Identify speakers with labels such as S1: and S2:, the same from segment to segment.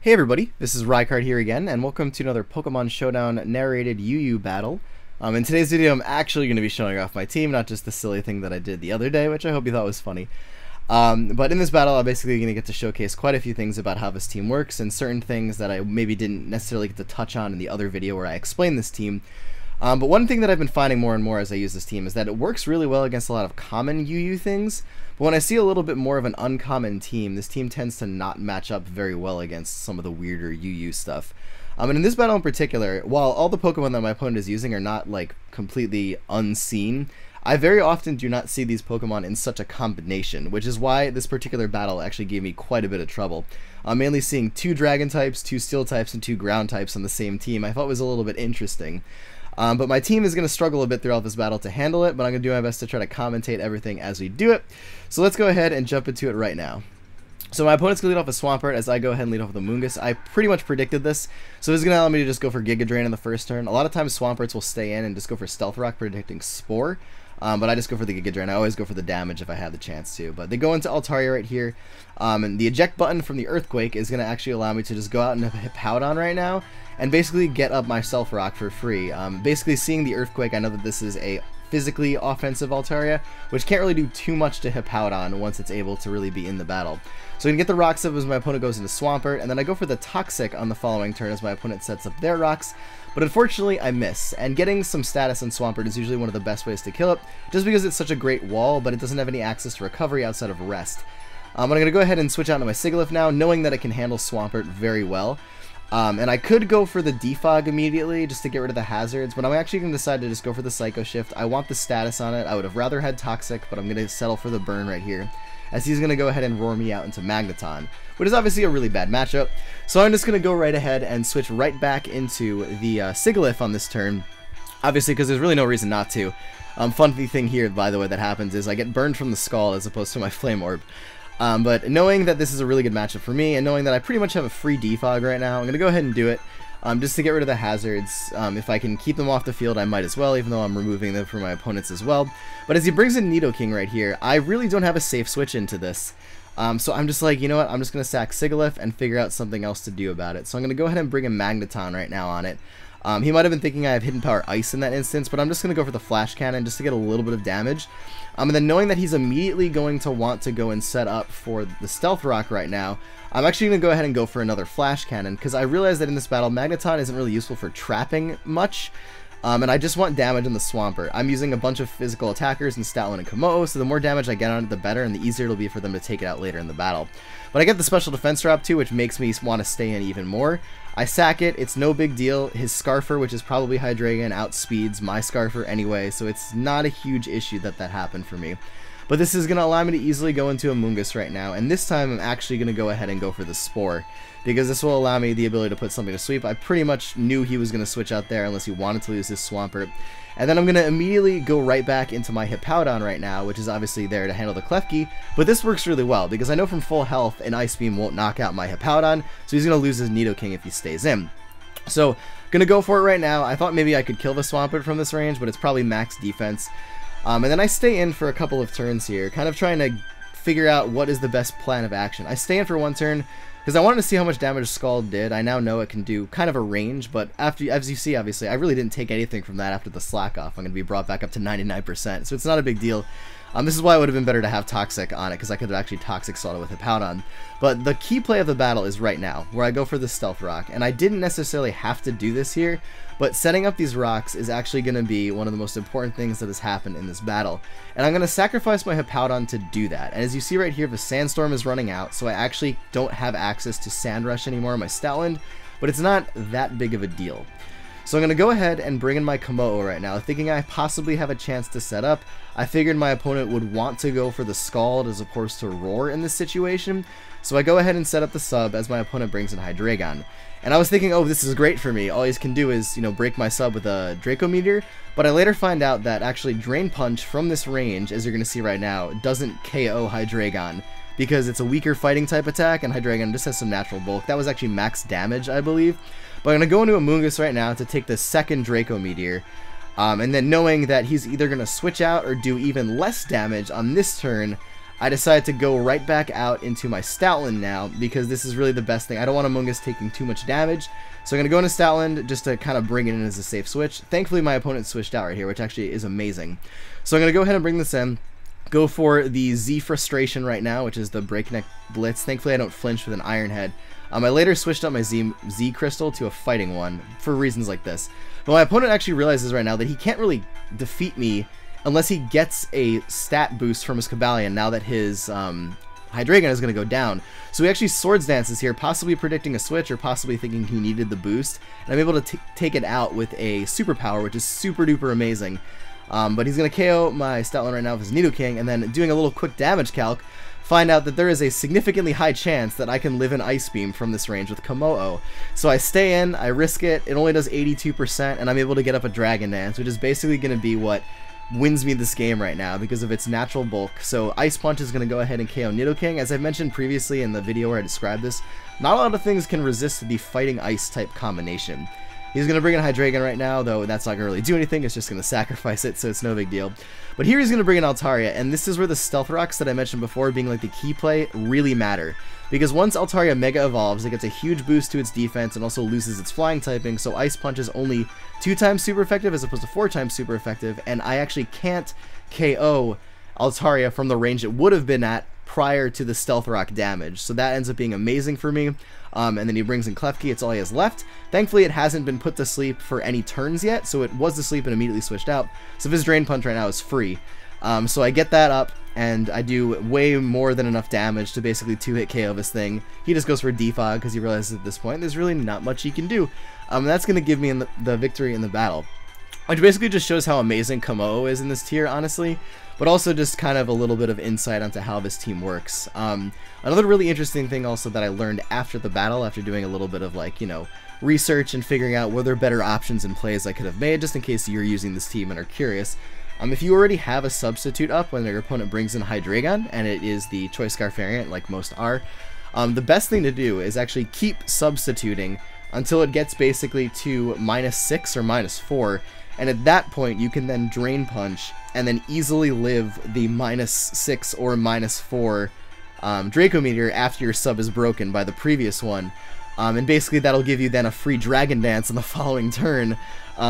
S1: Hey everybody, this is Rykard here again, and welcome to another Pokemon Showdown narrated UU battle. In today's video, I'm actually going to be showing off my team, not just the silly thing that I did the other day, which I hope you thought was funny. But in this battle, I'm basically going to get to showcase quite a few things about how this team works, and certain things that I maybe didn't necessarily get to touch on in the other video where I explained this team. But one thing that I've been finding more and more as I use this team is that it works really well against a lot of common UU things, but when I see a little bit more of an uncommon team, this team tends to not match up very well against some of the weirder UU stuff. And in this battle in particular, while all the Pokemon that my opponent is using are not like completely unseen, I very often do not see these Pokemon in such a combination, which is why this particular battle actually gave me quite a bit of trouble. Mainly seeing 2 Dragon types, 2 Steel types, and 2 Ground types on the same team I thought was a little bit interesting. But my team is going to struggle a bit throughout this battle to handle it, but I'm going to do my best to try to commentate everything as we do it. So let's go ahead and jump into it right now. So my opponent's going to lead off a Swampert as I go ahead and lead off with a Moongus. I pretty much predicted this, so this is going to allow me to just go for Giga Drain in the first turn. A lot of times Swamperts will stay in and just go for Stealth Rock, predicting Spore. But I just go for the Giga Drain. I always go for the damage if I have the chance to. But they go into Altaria right here. And the eject button from the Earthquake is going to actually allow me to just go out and Hippowdon right now and basically get up my Stealth Rock for free. Basically seeing the Earthquake, I know that this is a physically offensive Altaria, which can't really do too much to Hippowdon once it's able to really be in the battle. So I can get the rocks up as my opponent goes into Swampert, and then I go for the Toxic on the following turn as my opponent sets up their rocks. But unfortunately, I miss, and getting some status on Swampert is usually one of the best ways to kill it, just because it's such a great wall, but it doesn't have any access to recovery outside of rest. I'm going to go ahead and switch out to my Sigilyph now, knowing that it can handle Swampert very well. And I could go for the Defog immediately, just to get rid of the hazards, but I'm actually going to decide to just go for the Psycho Shift. I want the status on it. I would have rather had Toxic, but I'm going to settle for the burn right here, as he's going to go ahead and roar me out into Magneton, which is obviously a really bad matchup. So I'm just going to go right ahead and switch right back into the Sigilyph on this turn, obviously because there's really no reason not to. Funny thing here, by the way, that happens is I get burned from the Skull as opposed to my Flame Orb. But knowing that this is a really good matchup for me, and knowing that I pretty much have a free defog right now, I'm going to go ahead and do it, just to get rid of the hazards. If I can keep them off the field, I might as well, even though I'm removing them from my opponents as well. But as he brings in Nidoking right here, I really don't have a safe switch into this. So I'm just like, you know what, I'm just going to sack Sigilyph and figure out something else to do about it. So I'm going to go ahead and bring in Magneton right now on it. He might have been thinking I have Hidden Power Ice in that instance, but I'm just going to go for the Flash Cannon just to get a little bit of damage. And then knowing that he's immediately going to want to go and set up for the Stealth Rock right now, I'm actually going to go ahead and go for another Flash Cannon, because I realize that in this battle, Magneton isn't really useful for trapping much. And I just want damage on the Swampert. I'm using a bunch of physical attackers in Stoutland and kommo-o, so the more damage I get on it, the better, and the easier it'll be for them to take it out later in the battle. But I get the special defense drop too, which makes me want to stay in even more. I sack it, it's no big deal. His Scarfer, which is probably Hydreigon, outspeeds my Scarfer anyway, so it's not a huge issue that happened for me. But this is going to allow me to easily go into a Moongus right now, and this time I'm actually going to go ahead and go for the Spore, because this will allow me the ability to put something to sweep. I pretty much knew he was going to switch out there unless he wanted to lose his Swampert. And then I'm going to immediately go right back into my Hippowdon right now, which is obviously there to handle the Klefki, but this works really well, because I know from full health an Ice Beam won't knock out my Hippowdon, so he's going to lose his Nidoking if he stays in. So, going to go for it right now. I thought maybe I could kill the Swampert from this range, but it's probably max defense. And then I stay in for a couple of turns here, kind of trying to figure out what is the best plan of action. I stay in for one turn, because I wanted to see how much damage Scald did. I now know it can do kind of a range, but after, as you see, obviously, I really didn't take anything from that after the slack off. I'm going to be brought back up to 99%, so it's not a big deal. This is why it would have been better to have Toxic on it, because I could have actually Toxic Sawed it with Hippowdon. But the key play of the battle is right now, where I go for the Stealth Rock, and I didn't necessarily have to do this here, but setting up these rocks is actually going to be one of the most important things that has happened in this battle. And I'm going to sacrifice my Hippowdon to do that. And as you see right here, the Sandstorm is running out, so I actually don't have access to Sand Rush anymore in my Stoutland, but it's not that big of a deal. So I'm going to go ahead and bring in my kommo-o right now, thinking I possibly have a chance to set up. I figured my opponent would want to go for the Scald as opposed to Roar in this situation, so I go ahead and set up the sub as my opponent brings in Hydreigon. And I was thinking, oh, this is great for me. All he can do is, break my sub with a Draco Meteor, but I later find out that actually Drain Punch from this range, as you're going to see right now, doesn't KO Hydreigon, because it's a weaker fighting type attack, and Hydreigon just has some natural bulk. That was actually max damage, I believe. But I'm going to go into a Moongus right now to take the second Draco Meteor, and then knowing that he's either going to switch out or do even less damage on this turn, I decided to go right back out into my Stoutland now, because this is really the best thing. I don't want Amoonguss taking too much damage, so I'm going to go into Stoutland just to kind of bring it in as a safe switch. Thankfully, my opponent switched out right here, which actually is amazing. So I'm going to go ahead and bring this in. Go for the Z Frustration right now, which is the Breakneck Blitz. Thankfully, I don't flinch with an Iron Head. I later switched up my Z Crystal to a Fighting one for reasons like this. But my opponent actually realizes right now that he can't really defeat me unless he gets a stat boost from his Cobalion now that his Hydreigon is going to go down. So he actually Swords Dances here, possibly predicting a switch or possibly thinking he needed the boost. And I'm able to take it out with a Superpower, which is super duper amazing. But he's going to KO my Stoutland right now with his Nidoking, and then doing a little quick damage calc, find out that there is a significantly high chance that I can live in Ice Beam from this range with kommo-o. So I stay in, I risk it, it only does 82%, and I'm able to get up a Dragon Dance, which is basically going to be what wins me this game right now because of its natural bulk. So Ice Punch is going to go ahead and KO Nidoking. As I've mentioned previously in the video where I described this, not a lot of things can resist the Fighting Ice type combination. He's going to bring in Hydreigon right now, though that's not going to really do anything, it's just going to sacrifice it, so it's no big deal. But here he's going to bring in Altaria, and this is where the Stealth Rocks that I mentioned before being like the key play really matter. Because once Altaria Mega Evolves, it gets a huge boost to its defense and also loses its flying typing, so Ice Punch is only 2 times super effective as opposed to 4 times super effective, and I actually can't KO Altaria from the range it would have been at prior to the Stealth Rock damage. So that ends up being amazing for me. And then he brings in Klefki, it's all he has left. Thankfully, it hasn't been put to sleep for any turns yet, so it was asleep and immediately switched out. So his Drain Punch right now is free. So I get that up, and I do way more than enough damage to basically 2-hit KO this thing. He just goes for Defog because he realizes at this point there's really not much he can do. And that's going to give me the victory in the battle. Which basically just shows how amazing kommo-o is in this tier, honestly, but also just kind of a little bit of insight onto how this team works. Another really interesting thing also that I learned after the battle, after doing a little bit of, like, you know, research and figuring out were there better options and plays I could have made, just in case you're using this team and are curious. If you already have a substitute up when your opponent brings in Hydreigon, and it is the Choice Scarf variant, like most are, the best thing to do is actually keep substituting until it gets basically to -6 or -4, and at that point you can then Drain Punch and then easily live the -6 or -4 Draco Meteor after your sub is broken by the previous one. And basically that'll give you then a free Dragon Dance on the following turn,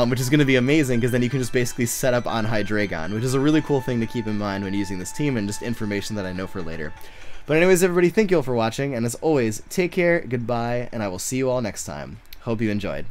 S1: which is going to be amazing because then you can just basically set up on Hydreigon, which is a really cool thing to keep in mind when using this team and just information that I know for later. But anyways, everybody, thank you all for watching, and as always, take care, goodbye, and I will see you all next time. Hope you enjoyed.